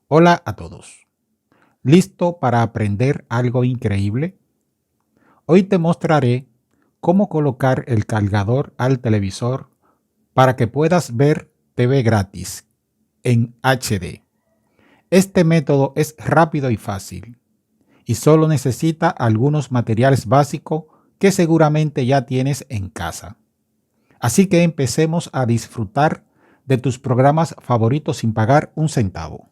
Hola a todos. ¿Listo para aprender algo increíble? Hoy te mostraré cómo colocar el cargador al televisor para que puedas ver TV gratis en HD. Este método es rápido y fácil y solo necesita algunos materiales básicos que seguramente ya tienes en casa. Así que empecemos a disfrutar de tus programas favoritos sin pagar un centavo.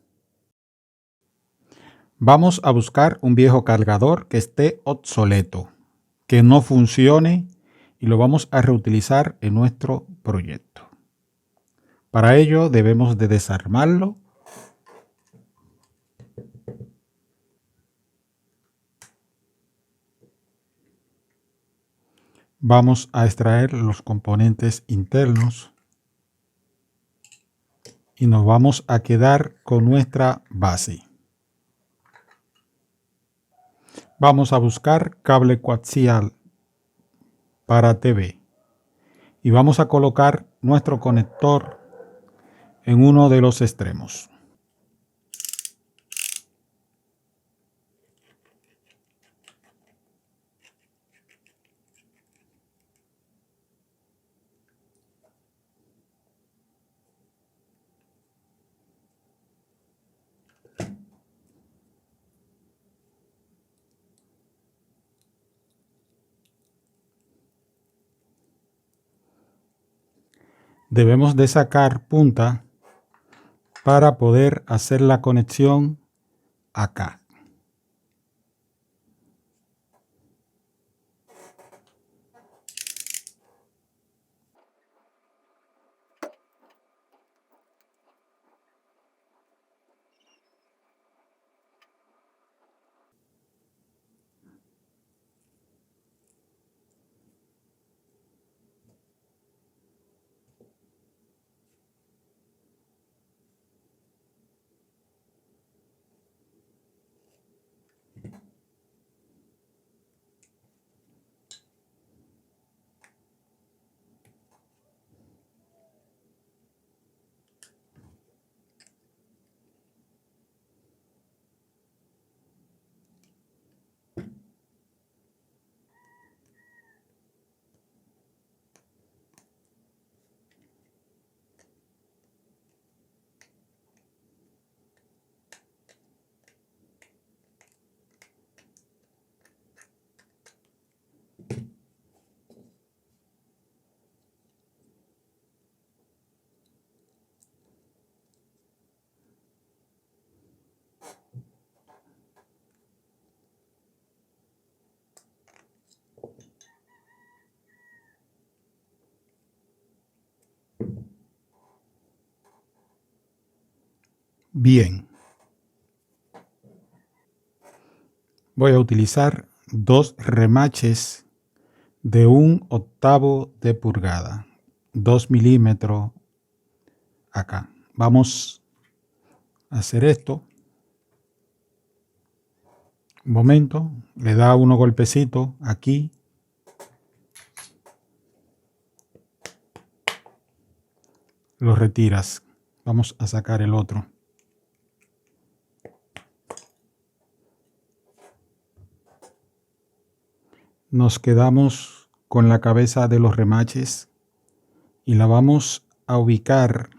Vamos a buscar un viejo cargador que esté obsoleto, que no funcione y lo vamos a reutilizar en nuestro proyecto. Para ello debemos de desarmarlo. Vamos a extraer los componentes internos y nos vamos a quedar con nuestra base. Vamos a buscar cable coaxial para TV y vamos a colocar nuestro conector en uno de los extremos. Debemos de sacar punta para poder hacer la conexión acá. Bien, voy a utilizar dos remaches de 1/8 de pulgada, 2 milímetros acá. Vamos a hacer esto. Un momento, le da unos golpecitos aquí. Lo retiras. Vamos a sacar el otro. Nos quedamos con la cabeza de los remaches y la vamos a ubicar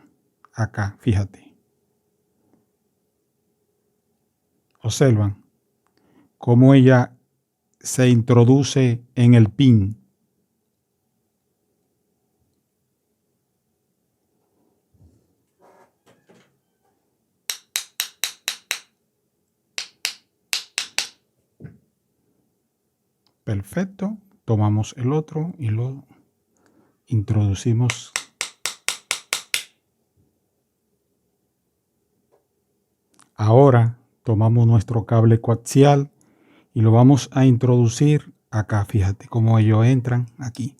acá, fíjate. Observan cómo ella se introduce en el pin. Perfecto. Tomamos el otro y lo introducimos. Ahora tomamos nuestro cable coaxial y lo vamos a introducir acá. Fíjate cómo ellos entran aquí.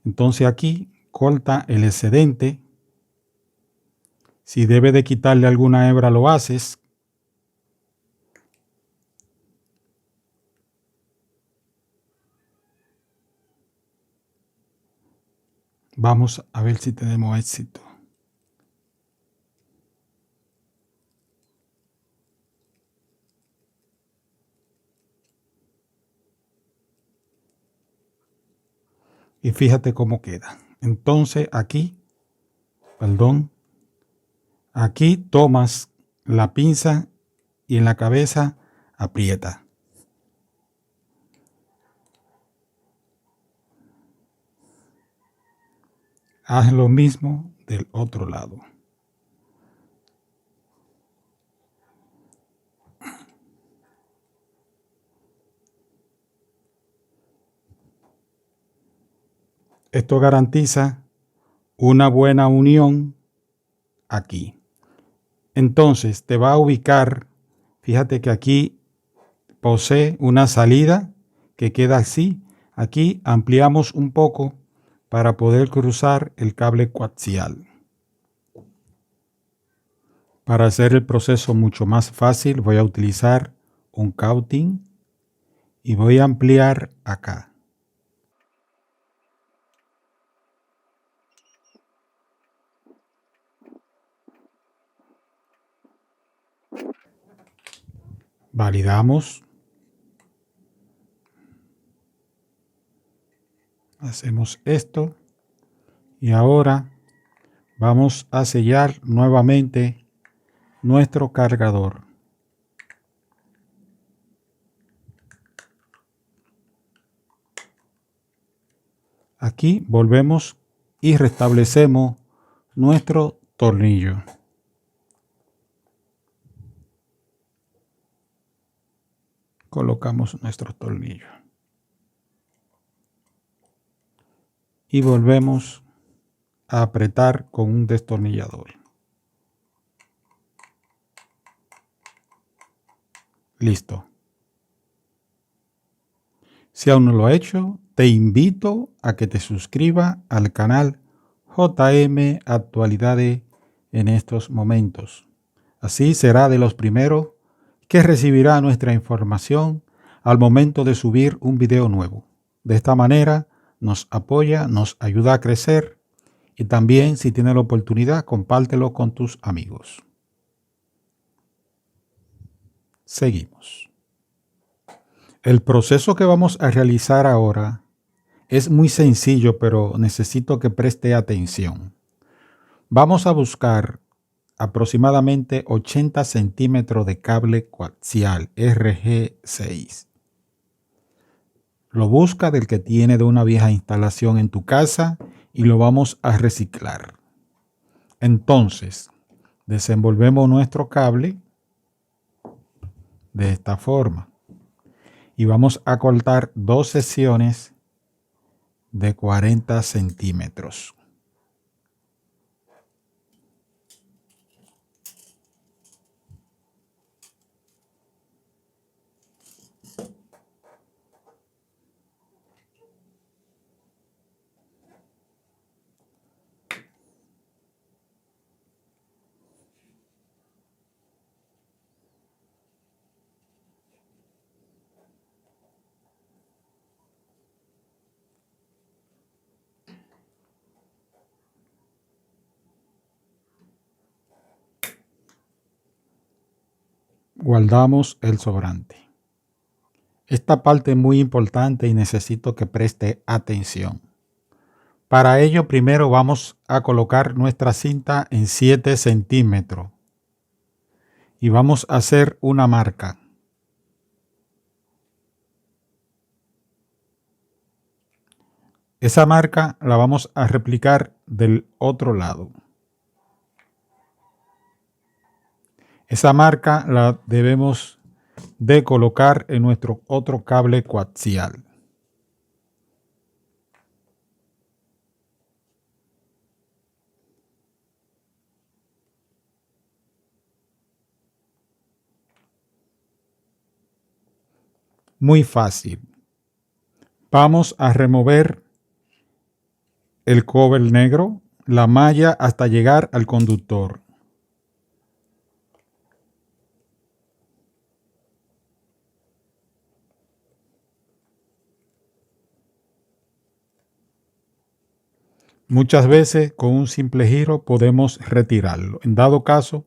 Entonces aquí corta el excedente. Si debe de quitarle alguna hebra, lo haces. Vamos a ver si tenemos éxito. Y fíjate cómo queda. Entonces aquí tomas la pinza y en la cabeza aprieta. Haz lo mismo del otro lado. Esto garantiza una buena unión aquí. Entonces te va a ubicar, fíjate que aquí posee una salida que queda así. Aquí ampliamos un poco para poder cruzar el cable coaxial. Para hacer el proceso mucho más fácil voy a utilizar un cautín y voy a ampliar acá. Validamos. Hacemos esto y ahora vamos a sellar nuevamente nuestro cargador. Aquí volvemos y restablecemos nuestro tornillo. Colocamos nuestro tornillo. Y volvemos a apretar con un destornillador. Listo. Si aún no lo has hecho, te invito a que te suscribas al canal JM Actualidades en estos momentos. Así será de los primeros que recibirá nuestra información al momento de subir un video nuevo. De esta manera nos apoya, nos ayuda a crecer y también, si tienes la oportunidad, compártelo con tus amigos. Seguimos. El proceso que vamos a realizar ahora es muy sencillo, pero necesito que preste atención. Vamos a buscar aproximadamente 80 centímetros de cable coaxial RG6. Lo busca del que tiene de una vieja instalación en tu casa y lo vamos a reciclar. Entonces, desenvolvemos nuestro cable de esta forma y vamos a cortar dos secciones de 40 centímetros. Guardamos el sobrante. Esta parte es muy importante y necesito que preste atención. Para ello, primero vamos a colocar nuestra cinta en 7 centímetros y vamos a hacer una marca. Esa marca la vamos a replicar del otro lado. Esa marca la debemos de colocar en nuestro otro cable coaxial. Muy fácil. Vamos a remover el cover negro, la malla hasta llegar al conductor. Muchas veces con un simple giro podemos retirarlo. En dado caso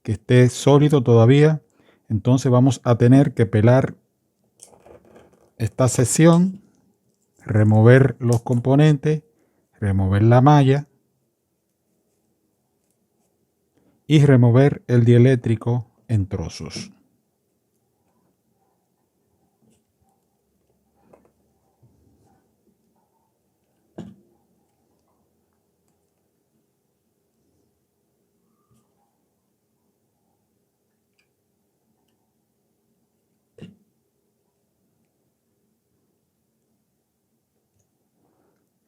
que esté sólido todavía, entonces vamos a tener que pelar esta sección, remover los componentes, remover la malla y remover el dieléctrico en trozos.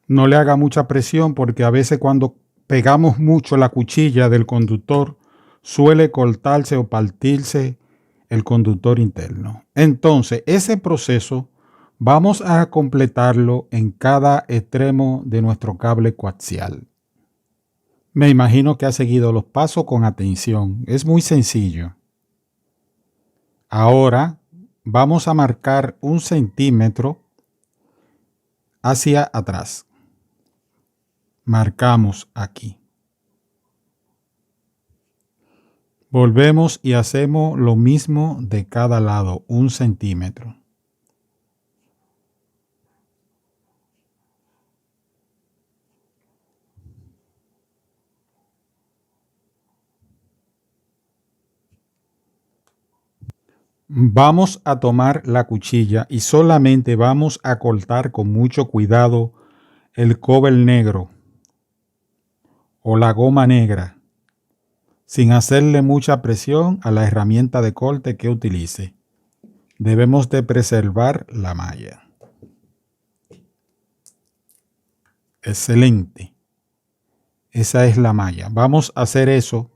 No le haga mucha presión porque a veces cuando pegamos mucho la cuchilla del conductor suele cortarse o partirse el conductor interno. Entonces, ese proceso vamos a completarlo en cada extremo de nuestro cable coaxial. Me imagino que ha seguido los pasos con atención. Es muy sencillo. Ahora vamos a marcar 1 centímetro hacia atrás. Marcamos aquí. Volvemos y hacemos lo mismo de cada lado, 1 centímetro. Vamos a tomar la cuchilla y solamente vamos a cortar con mucho cuidado el cover negro o la goma negra, sin hacerle mucha presión a la herramienta de corte que utilice. Debemos de preservar la malla. Excelente. Esa es la malla. Vamos a hacer eso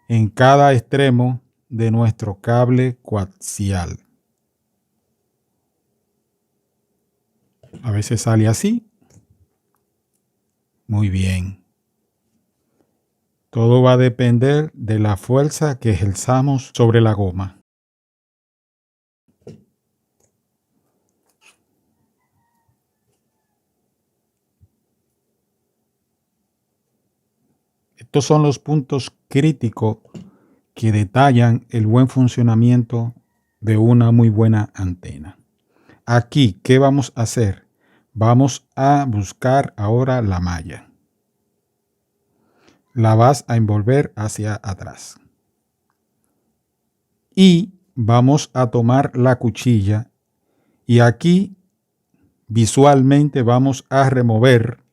en cada extremo de nuestro cable coaxial. A veces sale así. Muy bien. Todo va a depender de la fuerza que ejerzamos sobre la goma. Estos son los puntos críticos que detallan el buen funcionamiento de una muy buena antena. Aquí, ¿qué vamos a hacer? Vamos a buscar ahora la malla. La vas a envolver hacia atrás. Y vamos a tomar la cuchilla y aquí visualmente vamos a remover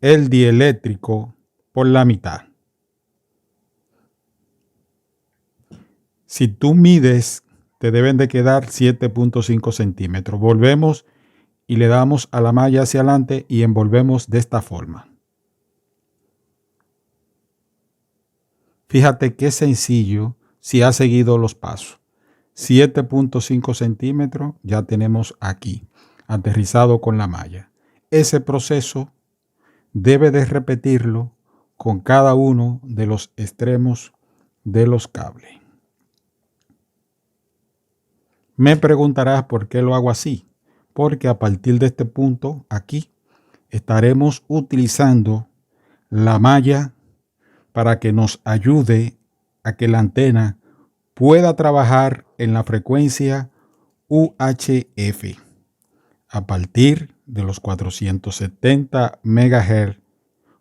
el dieléctrico por la mitad. Si tú mides, te deben de quedar 7.5 centímetros. Volvemos y le damos a la malla hacia adelante y envolvemos de esta forma. Fíjate qué sencillo si has seguido los pasos. 7.5 centímetros ya tenemos aquí, aterrizado con la malla. Ese proceso debe de repetirlo con cada uno de los extremos de los cables. Me preguntarás por qué lo hago así. Porque a partir de este punto aquí estaremos utilizando la malla para que nos ayude a que la antena pueda trabajar en la frecuencia UHF a partir de los 470 MHz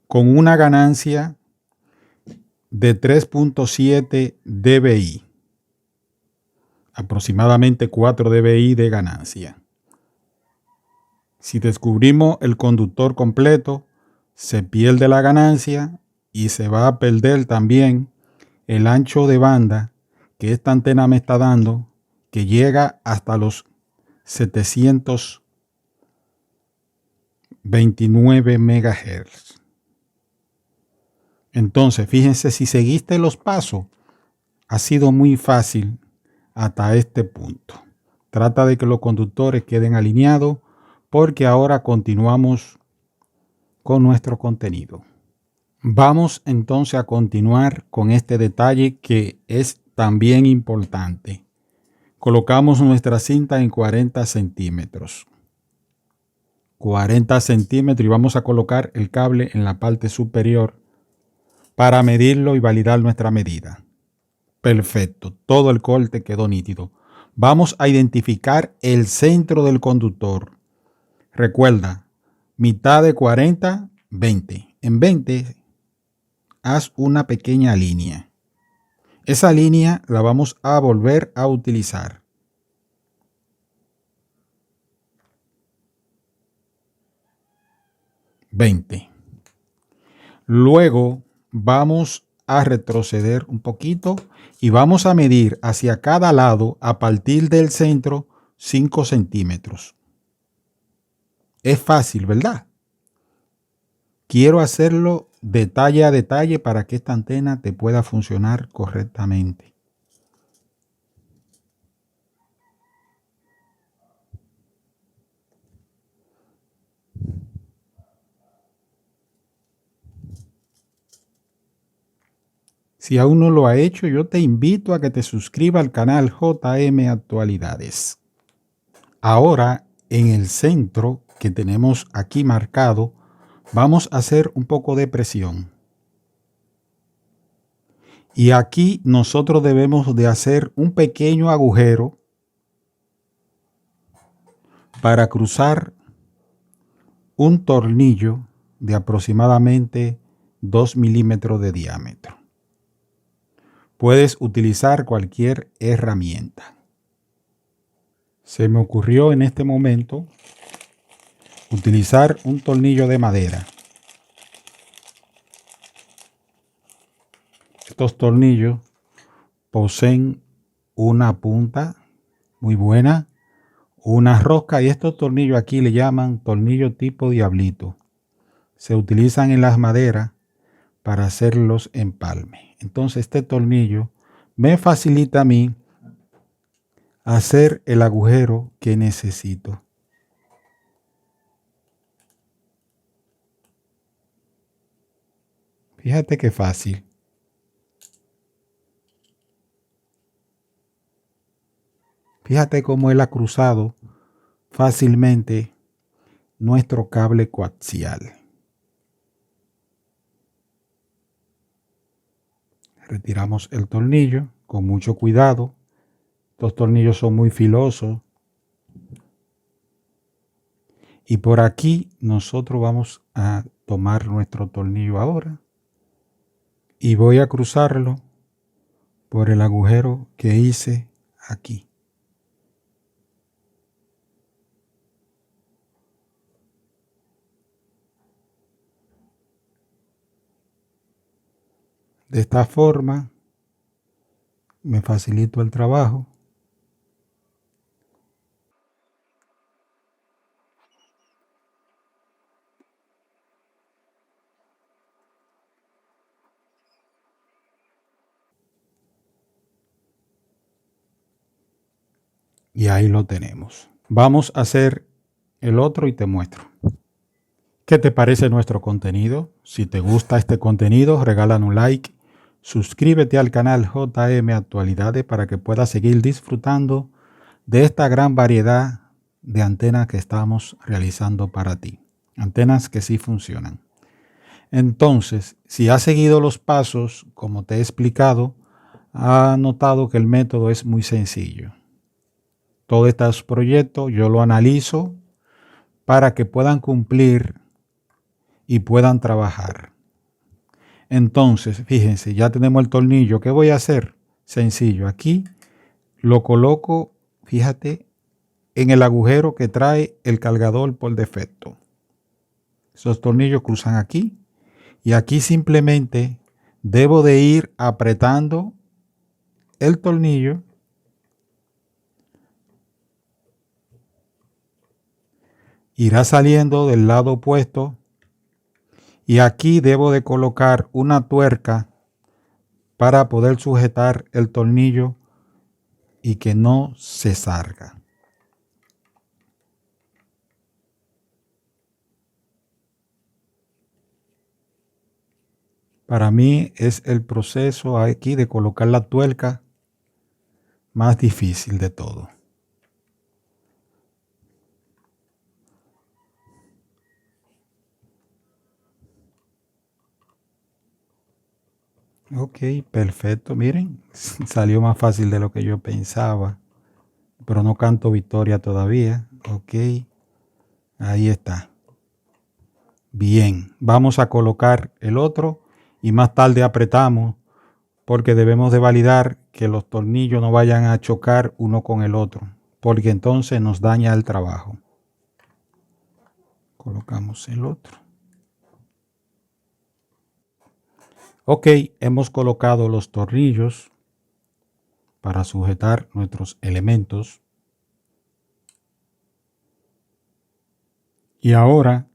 con una ganancia de 3.7 dBi, aproximadamente 4 dBi de ganancia. Si descubrimos el conductor completo, se pierde la ganancia y se va a perder también el ancho de banda que esta antena me está dando, que llega hasta los 729 MHz. Entonces, fíjense, si seguiste los pasos, ha sido muy fácil hasta este punto. Trata de que los conductores queden alineados porque ahora continuamos con nuestro contenido. Vamos entonces a continuar con este detalle que es también importante. Colocamos nuestra cinta en 40 centímetros. 40 centímetros y vamos a colocar el cable en la parte superior para medirlo y validar nuestra medida. Perfecto, todo el corte quedó nítido. Vamos a identificar el centro del conductor. Recuerda, mitad de 40, 20. En 20, haz una pequeña línea. Esa línea la vamos a volver a utilizar. $20. Luego vamos a retroceder un poquito y vamos a medir hacia cada lado a partir del centro 5 centímetros. Es fácil, ¿verdad? Quiero hacerlo detalle a detalle para que esta antena te pueda funcionar correctamente. Si aún no lo ha hecho, yo te invito a que te suscribas al canal JM Actualidades. Ahora, en el centro que tenemos aquí marcado, vamos a hacer un poco de presión. Y aquí nosotros debemos de hacer un pequeño agujero para cruzar un tornillo de aproximadamente 2 milímetros de diámetro. Puedes utilizar cualquier herramienta. Se me ocurrió en este momento utilizar un tornillo de madera. Estos tornillos poseen una punta muy buena, una rosca, y estos tornillos aquí le llaman tornillo tipo diablito. Se utilizan en las maderas para hacer los empalmes. Entonces este tornillo me facilita a mí hacer el agujero que necesito. Fíjate qué fácil. Fíjate cómo él ha cruzado fácilmente nuestro cable coaxial. Retiramos el tornillo con mucho cuidado. Estos tornillos son muy filosos. Y por aquí nosotros vamos a tomar nuestro tornillo ahora. Y voy a cruzarlo por el agujero que hice aquí. De esta forma me facilito el trabajo. Y ahí lo tenemos. Vamos a hacer el otro y te muestro. ¿Qué te parece nuestro contenido? Si te gusta este contenido, regálanos un like. Suscríbete al canal JM Actualidades para que puedas seguir disfrutando de esta gran variedad de antenas que estamos realizando para ti. Antenas que sí funcionan. Entonces, si has seguido los pasos, como te he explicado, has notado que el método es muy sencillo. Todos estos proyectos yo lo analizo para que puedan cumplir y puedan trabajar. Entonces, fíjense, ya tenemos el tornillo. ¿Qué voy a hacer? Sencillo. Aquí lo coloco, fíjate, en el agujero que trae el cargador por defecto. Esos tornillos cruzan aquí y aquí simplemente debo de ir apretando el tornillo irá saliendo del lado opuesto y aquí debo de colocar una tuerca para poder sujetar el tornillo y que no se salga. Para mí es el proceso aquí de colocar la tuerca más difícil de todo. Ok, perfecto. Miren, salió más fácil de lo que yo pensaba, pero no canto victoria todavía. Ok. Ahí está. Bien, vamos a colocar el otro y más tarde apretamos porque debemos de validar que los tornillos no vayan a chocar uno con el otro, porque entonces nos daña el trabajo. Colocamos el otro. Ok, hemos colocado los tornillos para sujetar nuestros elementos. Y ahora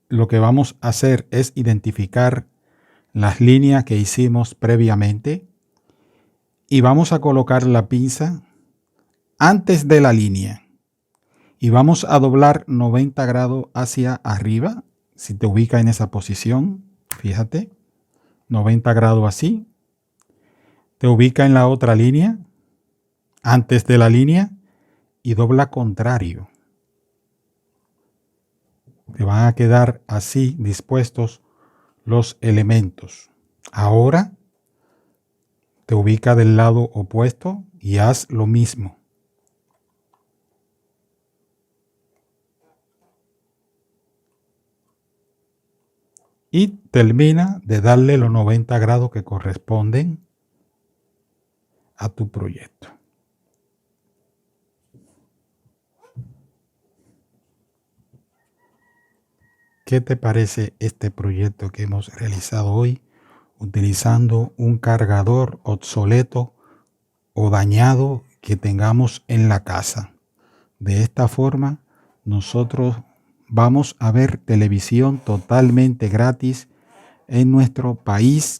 lo que vamos a hacer es identificar las líneas que hicimos previamente y vamos a colocar la pinza antes de la línea y vamos a doblar 90 grados hacia arriba. Si te ubica en esa posición, fíjate, 90 grados así. Te ubica en la otra línea, antes de la línea y dobla contrario. Te van a quedar así dispuestos los elementos. Ahora te ubica del lado opuesto y haz lo mismo. Y termina de darle los 90 grados que corresponden a tu proyecto. ¿Qué te parece este proyecto que hemos realizado hoy utilizando un cargador obsoleto o dañado que tengamos en la casa? De esta forma, nosotros vamos a ver televisión totalmente gratis en nuestro país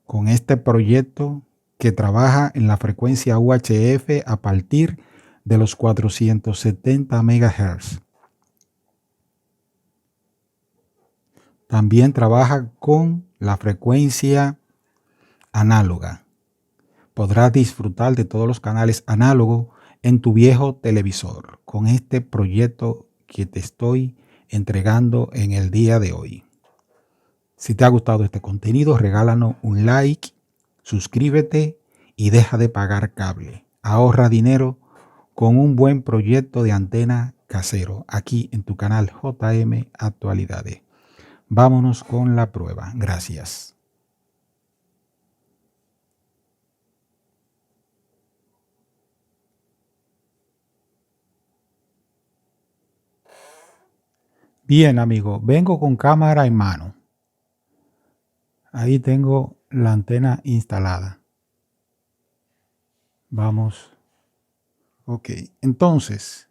con este proyecto que trabaja en la frecuencia UHF a partir de los 470 MHz. También trabaja con la frecuencia análoga. Podrás disfrutar de todos los canales análogos en tu viejo televisor con este proyecto que te estoy entregando en el día de hoy. Si te ha gustado este contenido, regálanos un like, suscríbete y deja de pagar cable. Ahorra dinero con un buen proyecto de antena casero aquí en tu canal JM Actualidades. Vámonos con la prueba. Gracias. Bien, amigo, vengo con cámara en mano. Ahí tengo la antena instalada. Vamos. Ok, entonces,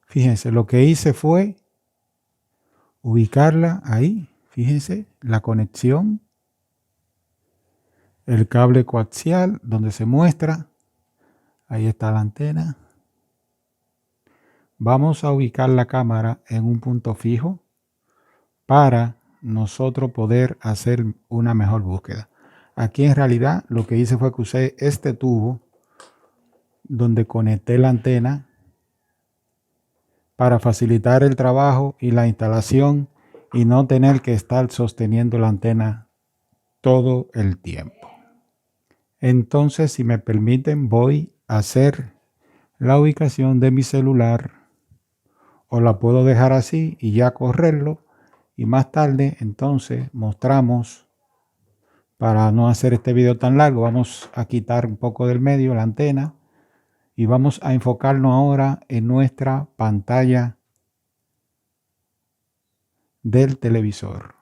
fíjense, lo que hice fue ubicarla ahí. Fíjense, la conexión, el cable coaxial donde se muestra. Ahí está la antena. Vamos a ubicar la cámara en un punto fijo para nosotros poder hacer una mejor búsqueda. Aquí en realidad lo que hice fue que usé este tubo donde conecté la antena para facilitar el trabajo y la instalación y no tener que estar sosteniendo la antena todo el tiempo. Entonces, si me permiten, voy a hacer la ubicación de mi celular o la puedo dejar así y ya correrlo y más tarde entonces mostramos, para no hacer este video tan largo, vamos a quitar un poco del medio la antena y vamos a enfocarnos ahora en nuestra pantalla del televisor.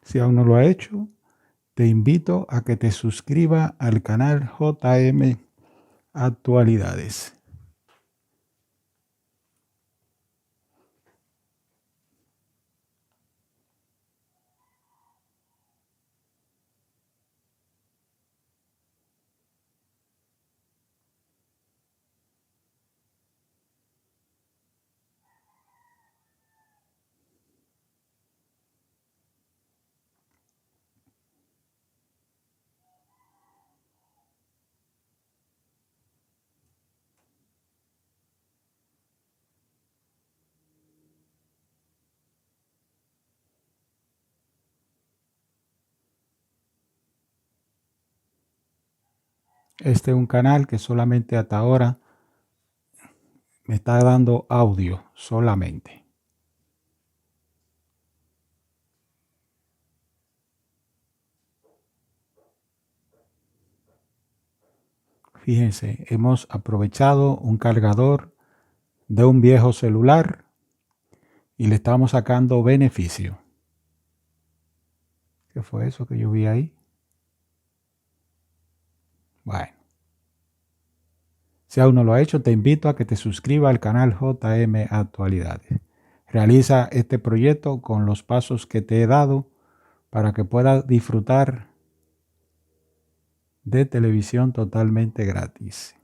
Si aún no lo ha hecho, te invito a que te suscribas al canal JM Actualidades. Este es un canal que solamente hasta ahora me está dando audio solamente. Fíjense, hemos aprovechado un cargador de un viejo celular y le estamos sacando beneficio. ¿Qué fue eso que yo vi ahí? Bueno, si aún no lo ha hecho, te invito a que te suscribas al canal JM Actualidades. Realiza este proyecto con los pasos que te he dado para que puedas disfrutar de televisión totalmente gratis.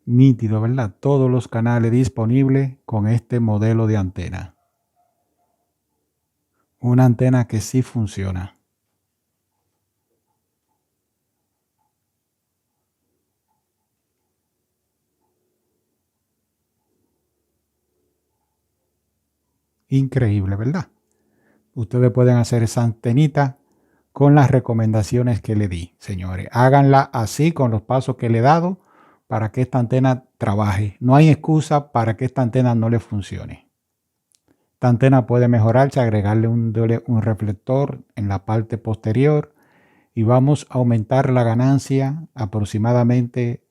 Nítido, ¿verdad? Todos los canales disponibles con este modelo de antena. Una antena que sí funciona. Increíble, ¿verdad? Ustedes pueden hacer esa antenita con las recomendaciones que le di, señores. Háganla así con los pasos que le he dado para que esta antena trabaje. No hay excusa para que esta antena no le funcione. Esta antena puede mejorarse, agregarle un reflector en la parte posterior y vamos a aumentar la ganancia aproximadamente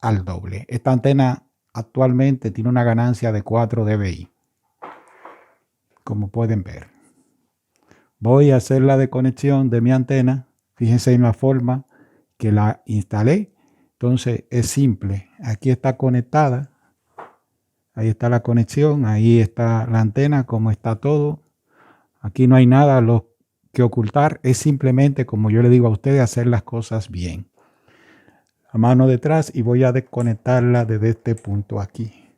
al doble. Esta antena actualmente tiene una ganancia de 4 dBi, como pueden ver. Voy a hacer la desconexión de mi antena. Fíjense en la forma que la instalé. Entonces es simple. Aquí está conectada. Ahí está la conexión. Ahí está la antena, como está todo. Aquí no hay nada que ocultar. Es simplemente, como yo le digo a ustedes, hacer las cosas bien. La mano detrás y voy a desconectarla desde este punto aquí.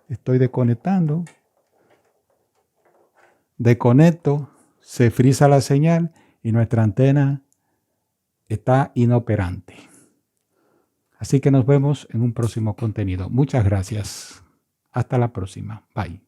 Estoy desconectando. Desconecto, se frisa la señal y nuestra antena está inoperante. Así que nos vemos en un próximo contenido. Muchas gracias. Hasta la próxima. Bye.